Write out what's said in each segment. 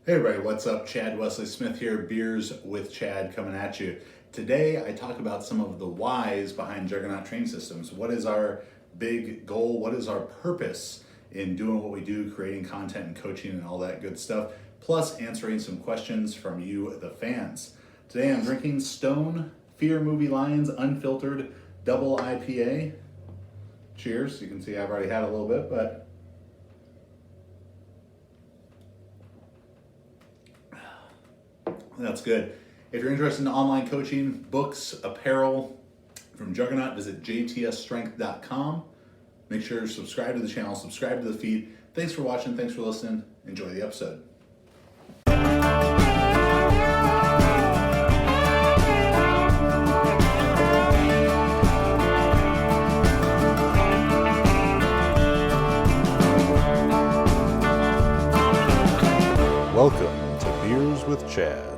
Hey everybody, what's up? Chad Wesley Smith here, Beers with Chad coming at you. Today I talk about some of the whys behind Juggernaut training systems. What is our big goal? What is our purpose in doing what we do, creating content and coaching and all that good stuff, plus answering some questions from you, the fans. Today I'm drinking Stone Fear Movie Lions Unfiltered Double IPA. Cheers. You can see I've already had a little bit, but that's good. If you're interested in online coaching, books, apparel from Juggernaut, visit jtsstrength.com. Make sure to subscribe to the channel, subscribe to the feed. Thanks for watching. Thanks for listening. Enjoy the episode. Welcome to Beers with Chad.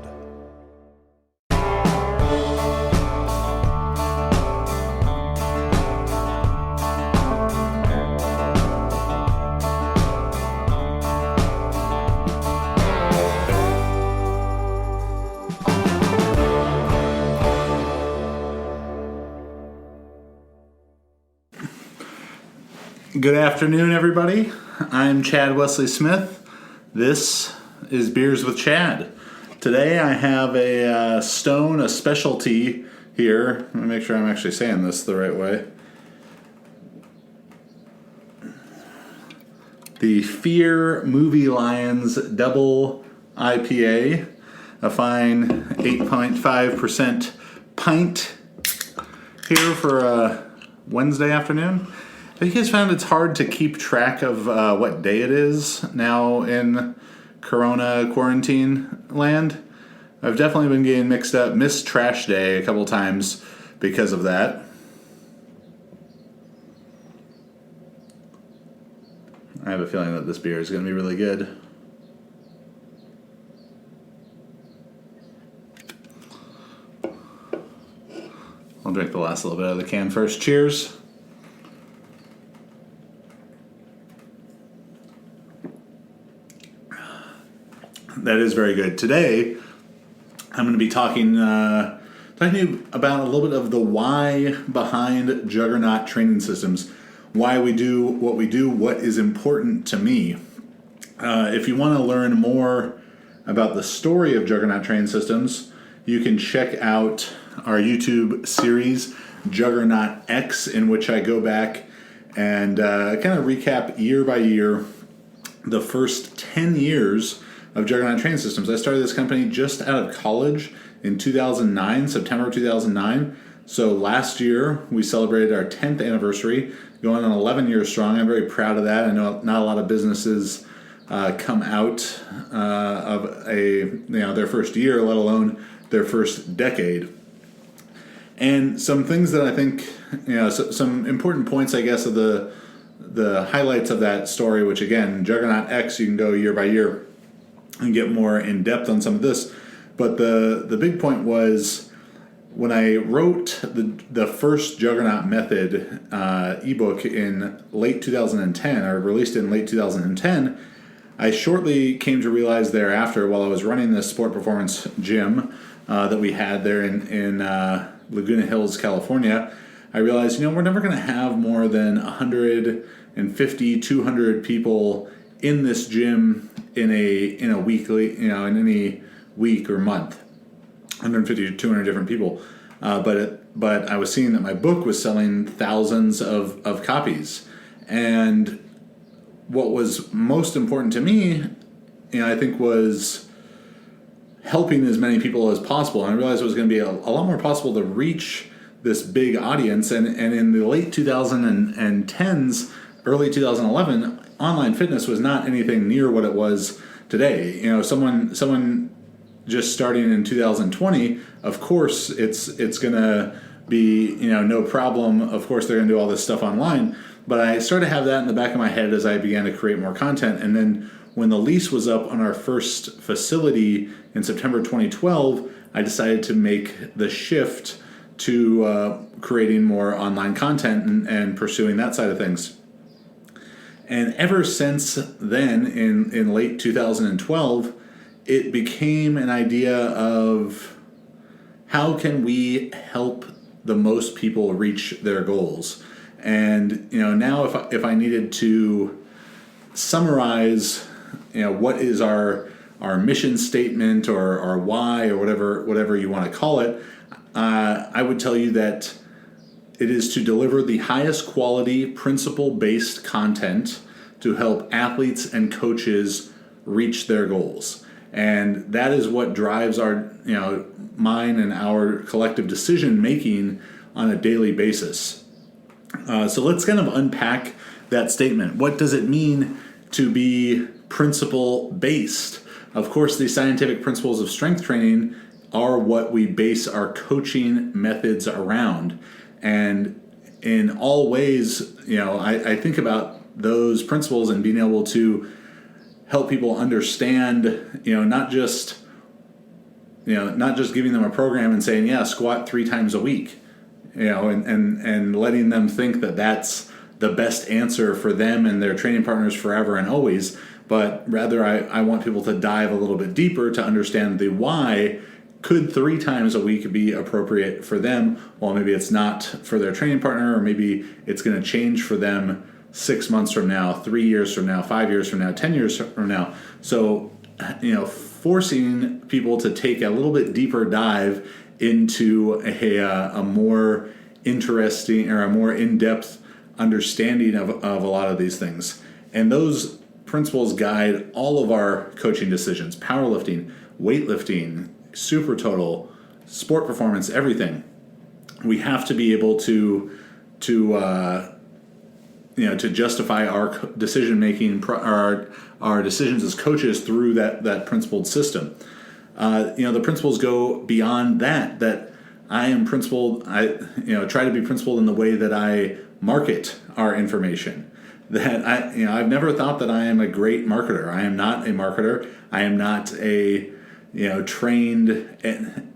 Good afternoon, everybody. I'm Chad Wesley Smith. This is Beers with Chad. Today I have a Stone, a specialty here. Let me make sure I'm actually saying this the right way. The Fear Movie Lions Double IPA, a fine 8.5% pint here for a Wednesday afternoon. Have you guys found it's hard to keep track of what day it is now in Corona quarantine land? I've definitely been getting mixed up, missed trash day a couple times because of that. I have a feeling that this beer is going to be really good. I'll drink the last little bit of the can first. Cheers. That is very good. Today, I'm going to be talking to you about a little bit of the why behind Juggernaut training systems, why we do, what is important to me. If you want to learn more about the story of Juggernaut training systems, you can check out our YouTube series, Juggernaut X, in which I go back and kind of recap year by year the first 10 years of Juggernaut training systems. I started this company just out of college in 2009, September 2009. So last year we celebrated our 10th anniversary, going on 11 years strong. I'm very proud of that. I know not a lot of businesses come out of their first year, let alone their first decade. And some things that I think, some important points, I guess, of the highlights of that story, which again, Juggernaut X, you can go year by year and get more in depth on some of this. But the big point was when I wrote the first Juggernaut Method ebook in late 2010, or released it in late 2010, I shortly came to realize thereafter, while I was running this sport performance gym that we had there in Laguna Hills, California, I realized, we're never going to have more than 150, 200 people in this gym in a weekly, in any week or month, 150 to 200 different people. But I was seeing that my book was selling thousands of copies. And what was most important to me, I think, was helping as many people as possible. And I realized it was going to be a lot more possible to reach this big audience. And in the late 2010s, early 2011, online fitness was not anything near what it was today. Someone just starting in 2020, of course, it's going to be, no problem. Of course, they're going to do all this stuff online. But I started to have that in the back of my head as I began to create more content. And then when the lease was up on our first facility in September 2012, I decided to make the shift to creating more online content and pursuing that side of things. And ever since then, in late 2012, it became an idea of how can we help the most people reach their goals. And now if I needed to summarize what is our mission statement or our why or whatever you want to call it, I would tell you that it is to deliver the highest quality principle-based content to help athletes and coaches reach their goals. And that is what drives our, mine and our collective decision making on a daily basis. So let's kind of unpack that statement. What does it mean to be principle-based? Of course, the scientific principles of strength training are what we base our coaching methods around. And in all ways, I think about those principles and being able to help people understand, not just giving them a program and saying, yeah, squat 3 times a week, and letting them think that that's the best answer for them and their training partners forever and always. But rather, I want people to dive a little bit deeper to understand the why. Could 3 times a week be appropriate for them? Well, maybe it's not for their training partner, or maybe it's going to change for them 6 months from now, 3 years from now, 5 years from now, 10 years from now. So, forcing people to take a little bit deeper dive into a more interesting or a more in-depth understanding of a lot of these things. And those principles guide all of our coaching decisions: powerlifting, weightlifting, super total, sport performance, everything. We have to be able to justify our decision making, our decisions as coaches through that principled system. The principles go beyond that. That I am principled. I try to be principled in the way that I market our information. That I've never thought that I am a great marketer. I am not a marketer. I am not a trained,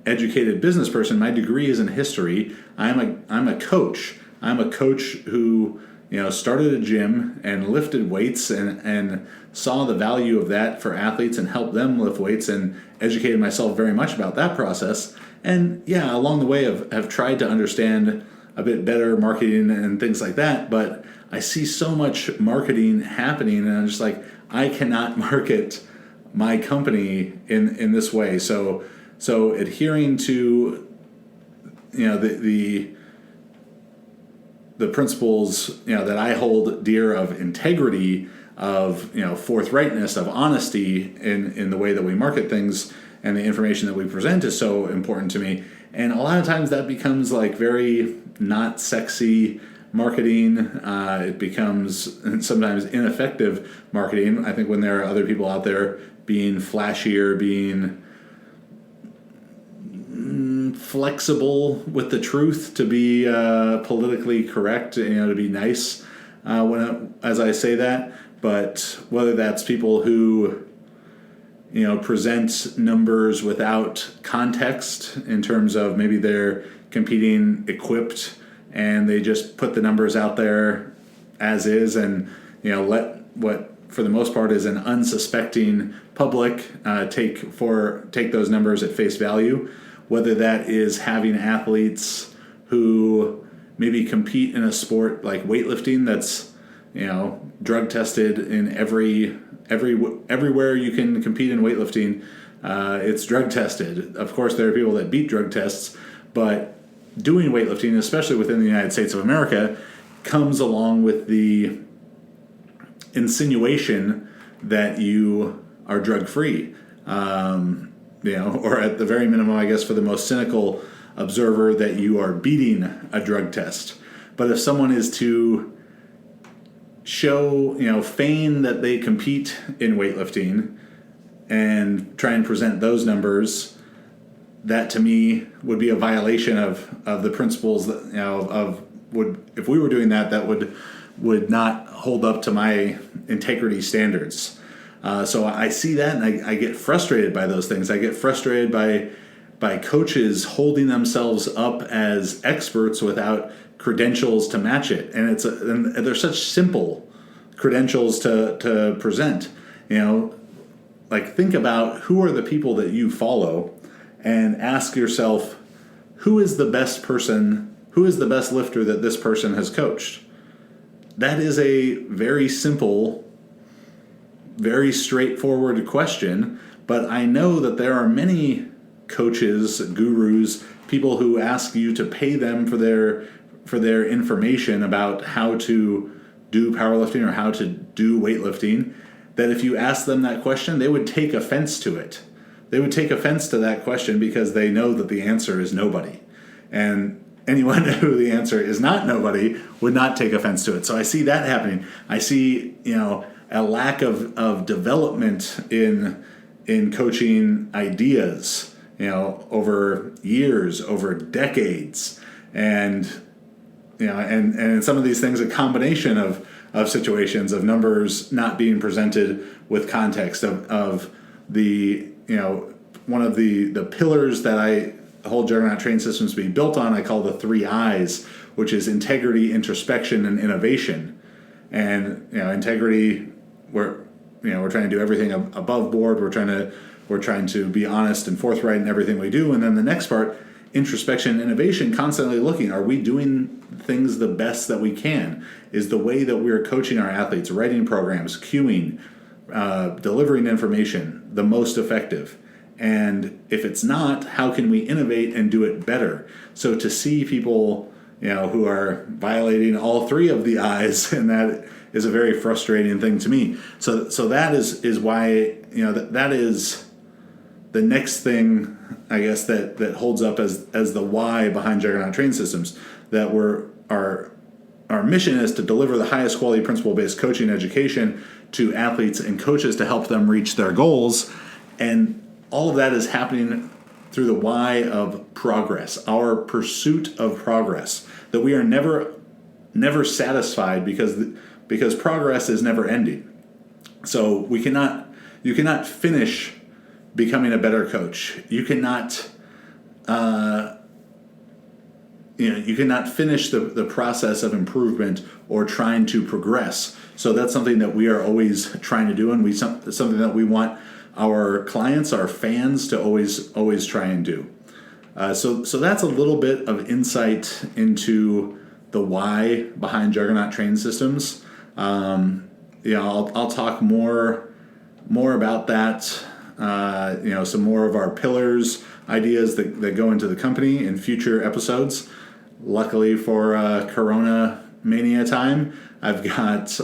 educated business person. My degree is in history. I'm a coach. I'm a coach who started a gym and lifted weights and saw the value of that for athletes and helped them lift weights and educated myself very much about that process. And yeah, along the way have tried to understand a bit better marketing and things like that. But I see so much marketing happening, and I'm just like, I cannot market my company in this way. So adhering to the principles that I hold dear of integrity, of forthrightness, of honesty in the way that we market things and the information that we present is so important to me. And a lot of times that becomes like very not sexy marketing. It becomes sometimes ineffective marketing. I think when there are other people out there being flashier, being flexible with the truth, to be politically correct, to be nice as I say that. But whether that's people who present numbers without context in terms of maybe they're competing equipped and they just put the numbers out there as is and let what for the most part is an unsuspecting public take those numbers at face value, whether that is having athletes who maybe compete in a sport like weightlifting that's drug tested in everywhere you can compete in weightlifting. It's drug tested. Of course, there are people that beat drug tests, but doing weightlifting, especially within the United States of America, comes along with the insinuation that you are drug-free. Or at the very minimum, I guess, for the most cynical observer, that you are beating a drug test. But if someone is to show, feign that they compete in weightlifting and try and present those numbers, that to me would be a violation of the principles that, if we were doing that would not hold up to my integrity standards. So I see that and I get frustrated by those things. I get frustrated by coaches holding themselves up as experts without credentials to match it. And they're such simple credentials to present. like think about who are the people that you follow and ask yourself, who is the best lifter that this person has coached? That is a very simple, very straightforward question, but I know that there are many coaches, gurus, people who ask you to pay them for their information about how to do powerlifting or how to do weightlifting, that if you ask them that question, they would take offense to it. They would take offense to that question because they know that the answer is nobody. And anyone who the answer is not nobody would not take offense to it. So I see that happening. I see, a lack of development in coaching ideas, over years, over decades. And and some of these things, a combination of situations, of numbers not being presented with context, of the, one of the pillars that I hold Juggernaut training systems being built on, I call the 3 I's, which is integrity, introspection, and innovation. And, integrity, we're trying to do everything above board. We're trying to be honest and forthright in everything we do. And then the next part, introspection and innovation, constantly looking, are we doing things the best that we can? Is the way that we're coaching our athletes, writing programs, cueing, delivering information the most effective? And if it's not, how can we innovate and do it better? So to see people, who are violating all 3 of the I's, and that is a very frustrating thing to me. So that is why, that is the next thing, I guess, that holds up as the why behind Juggernaut Training Systems, that our mission is to deliver the highest quality principle-based coaching education to athletes and coaches to help them reach their goals. And all of that is happening through the why of progress, our pursuit of progress, that we are never satisfied because progress is never ending. So you cannot finish becoming a better coach. You cannot finish the process of improvement or trying to progress. So that's something that we are always trying to do, and something that we want our clients, our fans, to always try and do. So that's a little bit of insight into the why behind Juggernaut Training Systems. I'll talk more about that. Some more of our pillars, ideas that go into the company in future episodes. Luckily for Corona Mania time, I've got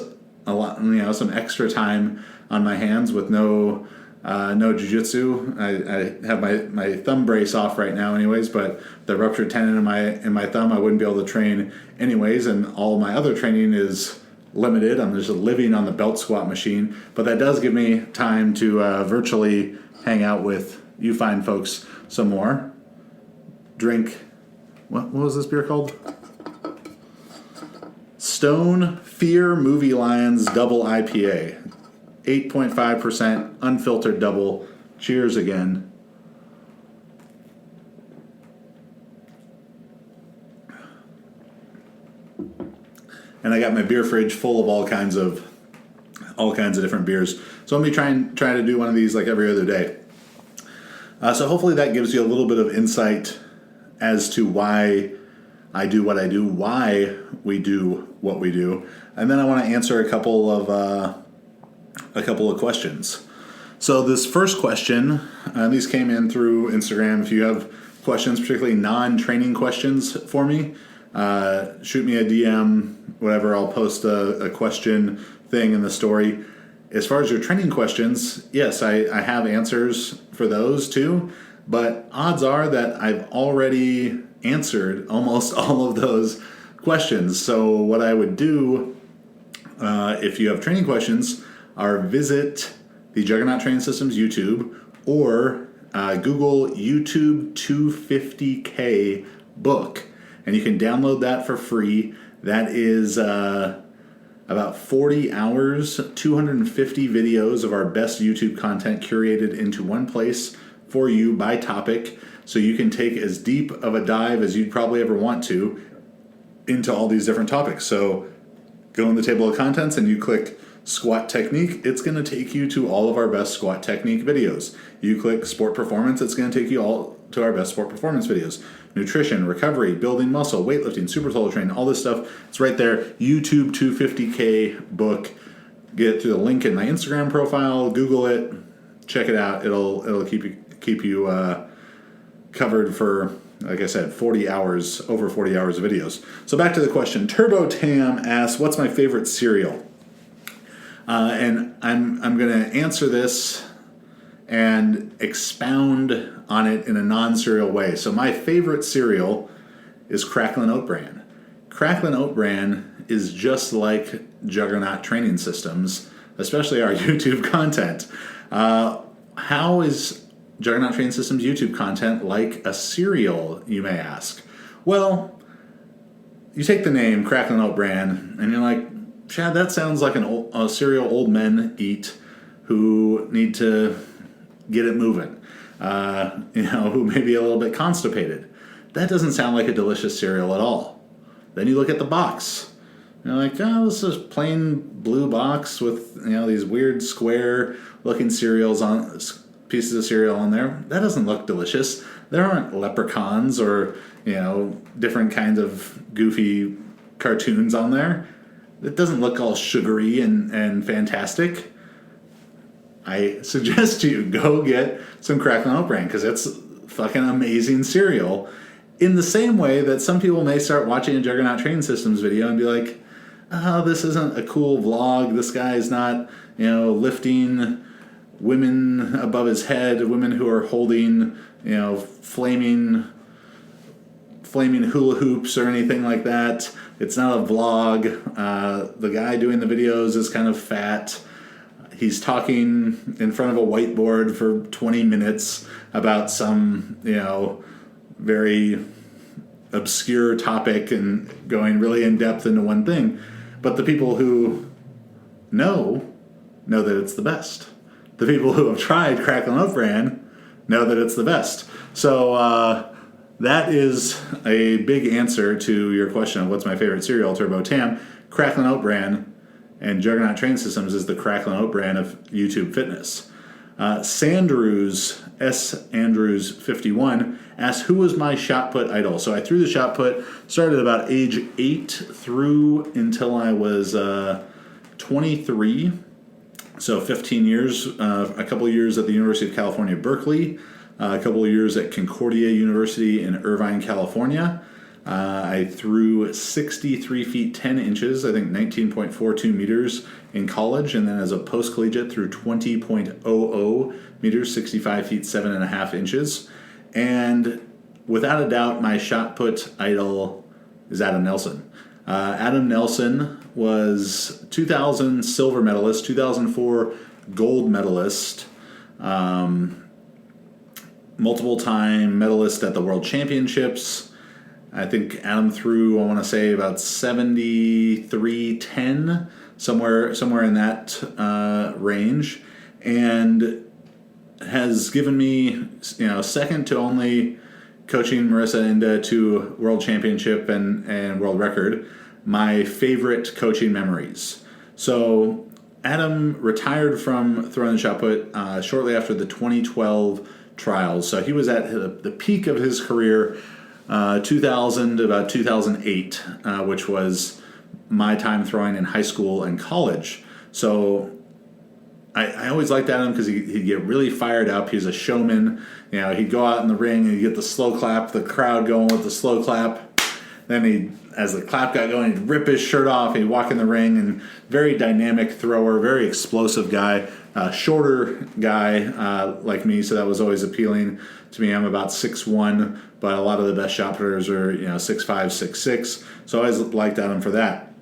a lot, some extra time on my hands with no jiu-jitsu. I have my thumb brace off right now anyways, but the ruptured tendon in my thumb, I wouldn't be able to train anyways, and all my other training is limited. I'm just living on the belt squat machine, but that does give me time to virtually hang out with you fine folks some more. Drink, what was this beer called? Stone Fear Movie Lions Double IPA. 8.5% unfiltered double. Cheers again. And I got my beer fridge full of all kinds of different beers. So I'm gonna try to do one of these like every other day. So hopefully that gives you a little bit of insight as to why I do what I do, why we do what we do, and then I want to answer a couple of questions. So this first question, these came in through Instagram. If you have questions, particularly non-training questions for me, shoot me a DM, whatever. I'll post a question thing in the story. As far as your training questions, yes, I have answers for those too, but odds are that I've already answered almost all of those questions. So what I would do, if you have training questions, are visit the Juggernaut Training Systems YouTube or Google YouTube 250K book, and you can download that for free. That is about 40 hours, 250 videos of our best YouTube content curated into one place for you by topic, so you can take as deep of a dive as you'd probably ever want to into all these different topics. So go in the table of contents and you click squat technique, it's going to take you to all of our best squat technique videos. You click sport performance, it's going to take you all to our best sport performance videos. Nutrition, recovery, building muscle, weightlifting, super total training, all this stuff. It's right there. YouTube 250K book. Get to the link in my Instagram profile. Google it. Check it out. It'll keep you covered for, like I said, over 40 hours of videos. So back to the question. Turbo Tam asks, "What's my favorite cereal?" And I'm going to answer this and expound on it in a non-cereal way. So my favorite cereal is Cracklin' Oat Bran. Cracklin' Oat Bran is just like Juggernaut Training Systems, especially our YouTube content. How is Juggernaut Training Systems YouTube content like a cereal, you may ask? Well, you take the name Cracklin' Oat Bran, and you're like, Chad, that sounds like a cereal old men eat who need to get it moving, who may be a little bit constipated. That doesn't sound like a delicious cereal at all. Then you look at the box. You're like, oh, this is plain blue box with these weird square looking pieces of cereal on there. That doesn't look delicious. There aren't leprechauns or different kinds of goofy cartoons on there. It doesn't look all sugary and fantastic. I suggest you go get some Cracklin' Oat Bran because it's fucking amazing cereal. In the same way that some people may start watching a Juggernaut Training Systems video and be like, oh, this isn't a cool vlog. This guy is not, lifting women above his head, women who are holding, flaming hula hoops or anything like that. It's not a vlog. The guy doing the videos is kind of fat. He's talking in front of a whiteboard for 20 minutes about some, very obscure topic and going really in depth into one thing. But the people who know that it's the best. The people who have tried Cracklin' Oat Bran know that it's the best. So that is a big answer to your question of what's my favorite cereal, Turbo Tam. Cracklin' Oat Bran and Juggernaut Training Systems is the Cracklin' Oat Bran of YouTube fitness. Sandrews, S. Andrews 51, asks, who was my shot put idol? So I threw the shot put, started about age 8 through until I was 23. So 15 years, a couple of years at the University of California, Berkeley, a couple of years at Concordia University in Irvine, California. I threw 63 feet 10 inches, I think 19.42 meters in college, and then as a post-collegiate threw 20.00 meters, 65 feet 7.5 inches. And without a doubt, my shot put idol is Adam Nelson. Adam Nelson was 2000 silver medalist, 2004 gold medalist, multiple time medalist at the World Championships. I think Adam threw, I want to say, about 73.10, somewhere in that range, and has given me, second to only coaching Marissa Inda to World Championship and World Record, my favorite coaching memories. So Adam retired from throwing the shot put shortly after the 2012 trials. So he was at the peak of his career, 2000 to about 2008, which was my time throwing in high school and college. So I always liked Adam because he'd get really fired up. He was a showman. He'd go out in the ring and he'd get the slow clap, the crowd going with the slow clap. Then as the clap got going, he'd rip his shirt off. He'd walk in the ring, and very dynamic thrower, very explosive guy, shorter guy like me. So that was always appealing to me. I'm about 6'1", but a lot of the best shot putters are 6'5", 6'6". So I always liked Adam for that.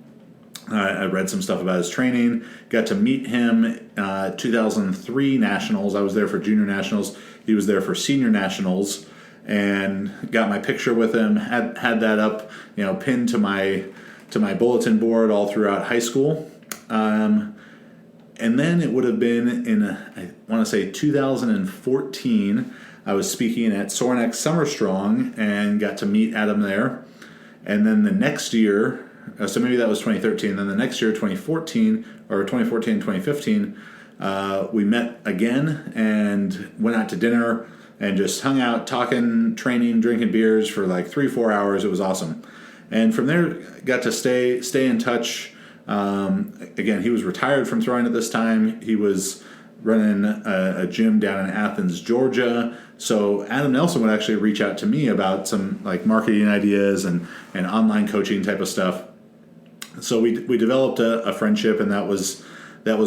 I read some stuff about his training. Got to meet him 2003 Nationals. I was there for Junior Nationals. He was there for Senior Nationals, and got my picture with him. Had that up, pinned to my bulletin board all throughout high school. And then it would have been in I want to say 2014. I was speaking at Sorinex Summer Strong and got to meet Adam there. And then the next year, so maybe that was 2013. Then the next year, 2014, or 2014, 2015, we met again and went out to dinner and just hung out, talking, training, drinking beers for like 3-4 hours. It was awesome. And from there, got to stay in touch. Again, he was retired from throwing at this time. He was running a gym down in Athens, Georgia. So Adam Nelson would actually reach out to me about some like marketing ideas and online coaching type of stuff. So we developed a friendship, and that was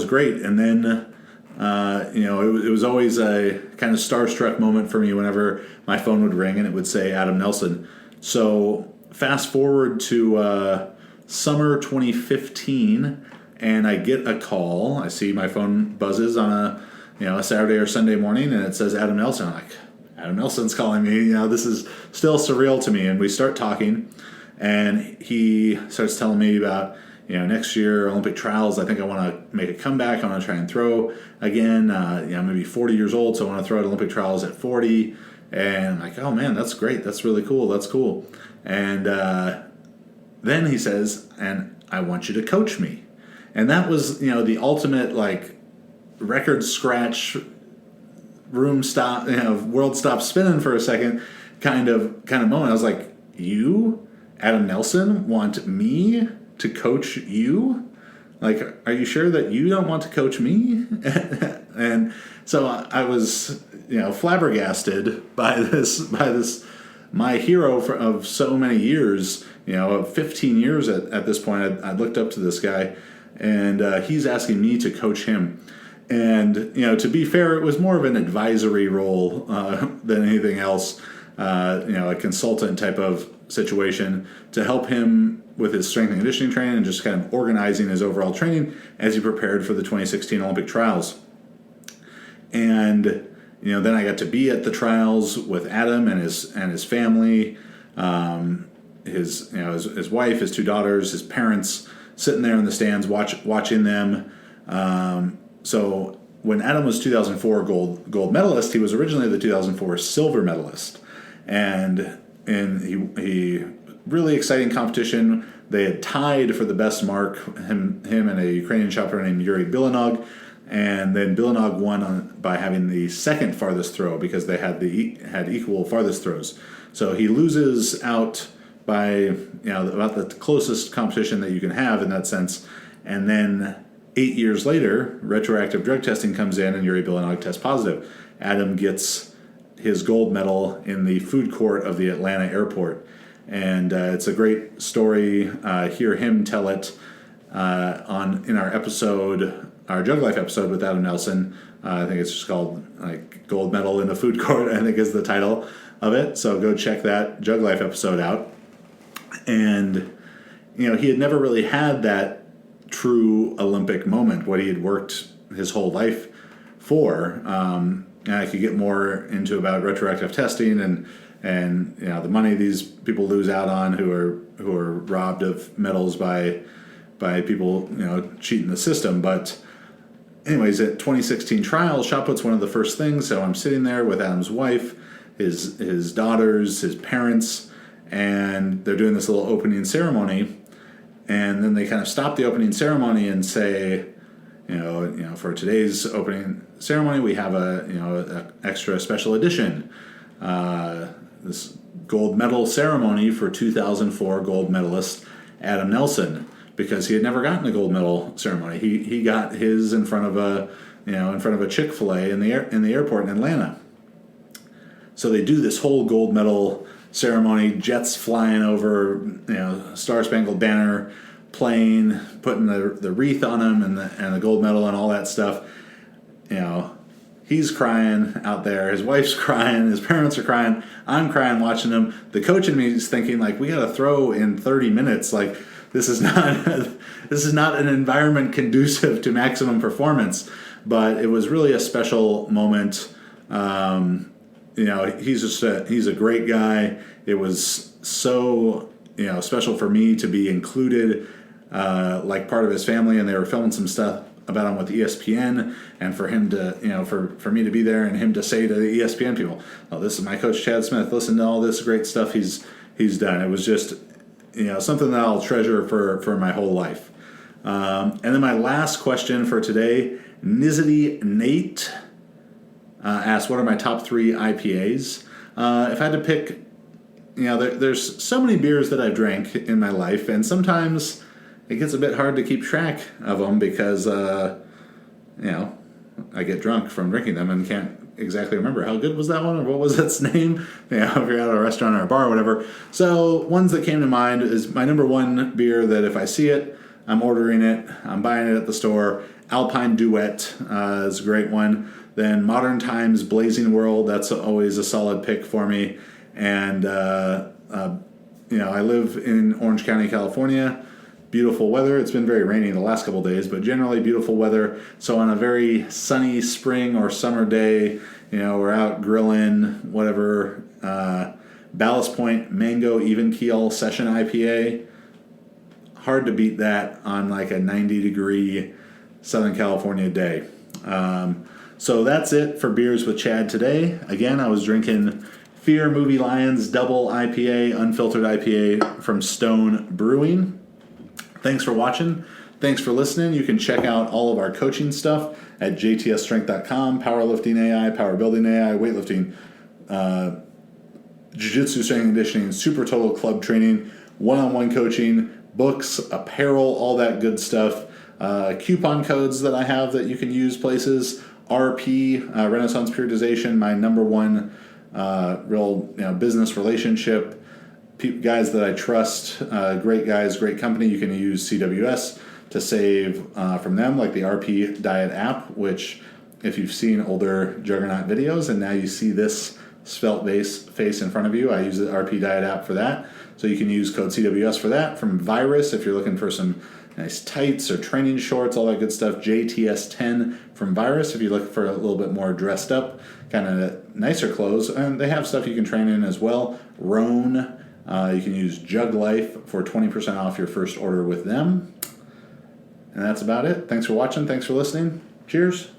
great. And then it was always a kind of starstruck moment for me whenever my phone would ring and it would say Adam Nelson. So fast forward to summer 2015, and I get a call. I see my phone buzzes on a Saturday or Sunday morning, and it says Adam Nelson. I'm like, Adam Nelson's calling me. This is still surreal to me. And we start talking, and he starts telling me about next year Olympic trials. I think I want to make a comeback. I want to try and throw again. I'm maybe 40 years old, so I want to throw at Olympic trials at 40. And I'm like, oh man, that's great. That's really cool. That's cool. And then he says, and I want you to coach me. And that was, the ultimate like record scratch, room stop, world stop spinning for a second kind of moment. I was like, you, Adam Nelson, want me to coach you? Like, are you sure that you don't want to coach me? And so I was, flabbergasted by this, my hero of so many years, of 15 years at this point. I looked up to this guy, and he's asking me to coach him. And, to be fair, it was more of an advisory role than anything else, a consultant type of situation to help him with his strength and conditioning training and just kind of organizing his overall training as he prepared for the 2016 Olympic trials. And, then I got to be at the trials with Adam and his family, his wife, his 2 daughters, his parents, sitting there in the stands watching them. So when Adam was 2004 gold medalist, he was originally the 2004 silver medalist, and he really exciting competition. They had tied for the best mark, him and a Ukrainian shopper named Yuri Bilanog, and then Bilanog won by having the second farthest throw because they had equal farthest throws. So he loses out by about the closest competition that you can have in that sense, and then 8 years later, retroactive drug testing comes in, and Yuri Bilanog tests positive. Adam gets his gold medal in the food court of the Atlanta airport. And it's a great story. Hear him tell it in our episode, our Jug Life episode with Adam Nelson. I think it's just called like Gold Medal in the Food Court, I think is the title of it. So go check that Jug Life episode out. And, he had never really had that true Olympic moment, what he had worked his whole life for. And I could get more into about retroactive testing and the money these people lose out on who are robbed of medals by people cheating the system. But anyways, at 2016 trials, shot put's one of the first things. So I'm sitting there with Adam's wife, his daughters, his parents, and they're doing this little opening ceremony. And then they kind of stop the opening ceremony and say, for today's opening ceremony, we have a extra special edition. This gold medal ceremony for 2004 gold medalist Adam Nelson, because he had never gotten a gold medal ceremony. He got his in front of a Chick-fil-A in the airport in Atlanta. So they do this whole gold medal ceremony, jets flying over, Star Spangled Banner plane, putting the wreath on him and the gold medal and all that stuff. He's crying out there. His wife's crying. His parents are crying. I'm crying watching him. The coach in me is thinking, like, we got to throw in 30 minutes. Like, this is not an environment conducive to maximum performance. But it was really a special moment. He's a great guy. It was so special for me to be included like part of his family, and they were filming some stuff about him with ESPN, and for him to, for me to be there and him to say to the ESPN people, oh, this is my coach Chad Smith, listen to all this great stuff he's done. It was just, something that I'll treasure for my whole life. And then my last question for today, Nizzity Nate asked, what are my top 3 IPAs? If I had to pick, there's so many beers that I've drank in my life, and sometimes it gets a bit hard to keep track of them because, I get drunk from drinking them and can't exactly remember how good was that one or what was its name. If you're at a restaurant or a bar or whatever. So ones that came to mind is my number 1 beer that if I see it, I'm ordering it, I'm buying it at the store. Alpine Duet is a great one. Then Modern Times Blazing World, that's always a solid pick for me. And, I live in Orange County, California. Beautiful weather. It's been very rainy the last couple of days, but generally beautiful weather. So on a very sunny spring or summer day, we're out grilling, whatever. Ballast Point Mango Even Keel Session IPA. Hard to beat that on like a 90-degree Southern California day. So that's it for Beers with Chad today. Again, I was drinking Fear Movie Lions Double IPA, unfiltered IPA from Stone Brewing. Thanks for watching. Thanks for listening. You can check out all of our coaching stuff at jtsstrength.com, powerlifting AI, power building AI, weightlifting, jiu-jitsu, strength and conditioning, super total club training, one-on-one coaching, books, apparel, all that good stuff. Coupon codes that I have that you can use places. RP, Renaissance Periodization, my number 1 real business relationship. Guys that I trust, great guys, great company. You can use CWS to save from them, like the RP Diet app, which if you've seen older Juggernaut videos and now you see this svelte face in front of you, I use the RP Diet app for that. So you can use code CWS for that. From Virus, if you're looking for some nice tights or training shorts, all that good stuff. JTS10 from Virus, if you look for a little bit more dressed up, kind of nicer clothes. And they have stuff you can train in as well. Roan. You can use Jug Life for 20% off your first order with them. And that's about it. Thanks for watching. Thanks for listening. Cheers.